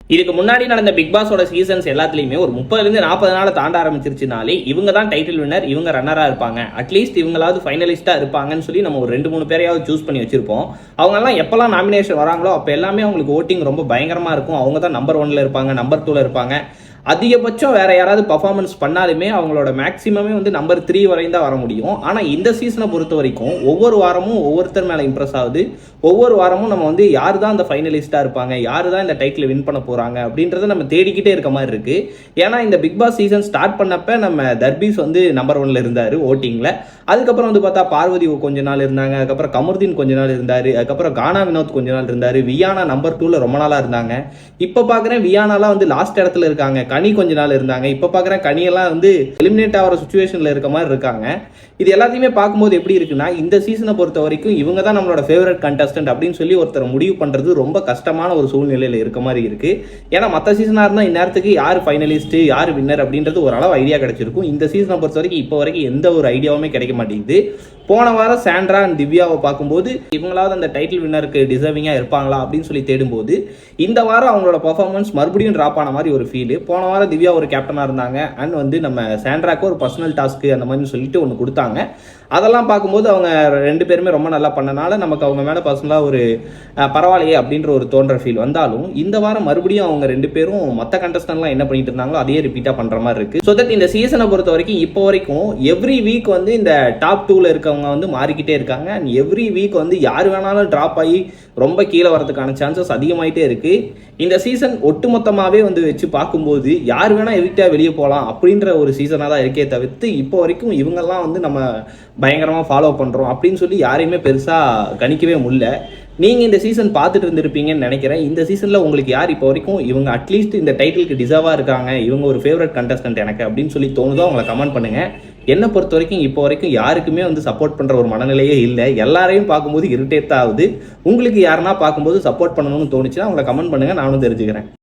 இதுக்கு முன்னாடி நடந்த பிக் பாஸோட சீசன்ஸ் எல்லாத்துலயுமே ஒரு 30-40 நாள் தாண்ட ஆரம்பிச்சிருச்சுனாலே இவங்க தான் டைட்டில் வின்னர், இவங்க ரன்னரா இருப்பாங்க, அட்லீஸ்ட் இவங்களாவது ஃபைனலிஸ்டா இருப்பாங்கன்னு சொல்லி நம்ம ஒரு 2-3 பேரையாவது சூஸ் பண்ணி வச்சிருப்போம். அவங்க எல்லாம் எப்பெல்லாம் நாமினேஷன் வராங்களோ அப்ப எல்லாமே அவங்களுக்கு ஓட்டிங் ரொம்ப பயங்கரமா இருக்கும். அவங்க தான் நம்பர் 1ல இருப்பாங்க, நம்பர் 2ல இருப்பாங்க. அதிகபட்சம் வேற யாராவது பர்ஃபார்மன்ஸ் பண்ணாலுமே அவங்களோட மேக்ஸிமமே வந்து நம்பர் 3 வரையும் தான் வர முடியும். ஆனால் இந்த சீசனை பொறுத்த வரைக்கும் ஒவ்வொரு வாரமும் ஒவ்வொருத்தர் மேலே இம்ப்ரெஸ் ஆகுது. ஒவ்வொரு வாரமும் நம்ம வந்து யார் தான் இந்த ஃபைனலிஸ்டாக இருப்பாங்க, யார் தான் இந்த டைட்டில் வின் பண்ண போகிறாங்க அப்படின்றத நம்ம தேடிக்கிட்டே இருக்க மாதிரி இருக்குது. ஏன்னா இந்த பிக் பாஸ் சீசன் ஸ்டார்ட் பண்ணப்ப நம்ம தர்பீஸ் வந்து நம்பர் 1ல இருந்தார் ஓட்டிங்கில். அதுக்கப்புறம் வந்து பார்த்தா பார்வதி கொஞ்ச நாள் இருந்தாங்க, அதுக்கப்புறம் கமருதீன் கொஞ்ச நாள் இருந்தார், அதுக்கப்புறம் கானா வினோத் கொஞ்ச நாள் இருந்தார், வியானா நம்பர் 2ல ரொம்ப நாளாக இருந்தாங்க. இப்போ பார்க்குறேன் வியானாலாம் வந்து லாஸ்ட் இடத்துல இருக்காங்க, கனி கொஞ்ச நாள் இருந்தாங்க. இப்போ பார்க்குறேன் கனியெல்லாம் வந்து எலிமினேட் ஆகிற சுச்சுவேஷனில் இருக்க மாதிரி இருக்காங்க. இது எல்லாத்தையுமே பார்க்கும்போது எப்படி இருக்குன்னா, இந்த சீசனை பொறுத்த வரைக்கும் இவங்க தான் நம்மளோட ஃபேவரட் கண்டஸ்டன்ட் அப்படின்னு சொல்லி ஒருத்தர் முடிவு பண்ணுறது ரொம்ப கஷ்டமான ஒரு சூழ்நிலையில் இருக்க மாதிரி இருக்கு. ஏன்னா மற்ற சீசனாக இருந்தால் இந்நேரத்துக்கு யார் ஃபைனலிஸ்ட் யார் வின்னர் அப்படின்றது ஓரளவு ஐடியா கிடைச்சிருக்கும். இந்த சீசனை பொறுத்த வரைக்கும் இப்போ வரைக்கும் எந்த ஒரு ஐடியாவுமே கிடைக்க மாட்டேங்குது. போன வாரம் சாண்ட்ரா அண்ட் திவ்யாவை பார்க்கும்போது இவங்களாவது அந்த டைட்டில் வின்னருக்கு டிசர்விங்காக இருப்பாங்களா அப்படின்னு சொல்லி தேடும்போது இந்த வாரம் அவங்களோட பர்ஃபார்மன்ஸ் மறுபடியும் ட்ராப் ஆன மாதிரி ஒரு ஃபீல். போன வாரம் திவ்யா ஒரு கேப்டனாக இருந்தாங்க அண்ட் வந்து நம்ம சாண்ட்ராக்கு ஒரு பர்சனல் டாஸ்க்கு அந்த மாதிரி சொல்லிட்டு ஒன்று கொடுத்தாங்க. அதெல்லாம் பார்க்கும்போது அவங்க 2 பேருமே ரொம்ப நல்லா பண்ணனால நமக்கு அவங்க மேலே பர்சனலாக ஒரு பரவாயில்லையே அப்படின்ற ஒரு தோன்ற ஃபீல் வந்தாலும் இந்த வாரம் மறுபடியும் அவங்க 2 பேரும் மற்ற கண்டஸ்டன்ட்லாம் என்ன பண்ணிட்டு இருந்தாங்களோ அதையே ரிப்பீட்டாக பண்ணுற மாதிரி இருக்கு. ஸோ தட் இந்த சீசனை பொறுத்த வரைக்கும் இப்போ வரைக்கும் எவ்ரி வீக் வந்து இந்த டாப் 2ல இருக்கவங்க வந்து மாறிக்கிட்டே இருக்காங்க. அண்ட் எவ்ரி வீக் வந்து யார் வேணாலும் ட்ராப் ஆகி ரொம்ப கீழே வரதுக்கான சான்சஸ் அதிகமாயிட்டே இருக்கு. இந்த சீசன் ஒட்டுமொத்தமாகவே வந்து வச்சு பார்க்கும்போது யார் வேணா எவிக்டா வெளியே போகலாம் அப்படின்ற ஒரு சீசனாக தான் இருக்கே தவிர்த்து இப்போ வரைக்கும் இவங்கெல்லாம் வந்து நம்ம பயங்கரமாக ஃபாலோ பண்ணுறோம் அப்படின்னு சொல்லி யாரையுமே பெருசாக கணிக்கவே முடியல. நீங்கள் இந்த சீசன் பார்த்துட்டு இருந்திருப்பீங்கன்னு நினைக்கிறேன். இந்த சீசனில் உங்களுக்கு யார் இப்போ வரைக்கும் இவங்க அட்லீஸ்ட் இந்த டைட்டிலுக்கு டிசர்வாக இருக்காங்க, இவங்க ஒரு ஃபேவரட் கண்டஸ்டன்ட் எனக்கு அப்படின்னு சொல்லி தோணுதோ அவங்களை கமெண்ட் பண்ணுங்கள். என்னை பொறுத்த வரைக்கும் இப்போ வரைக்கும் யாருக்குமே வந்து சப்போர்ட் பண்ணுற ஒரு மனநிலையே இல்லை. எல்லாரையும் பார்க்கும்போது இரிட்டேட் தான் ஆகுது. உங்களுக்கு யாருன்னா பார்க்கும்போது சப்போர்ட் பண்ணணும்னு தோணுச்சுன்னா அவங்களை கமெண்ட் பண்ணுங்கள், நானும் தெரிஞ்சுக்கிறேன்.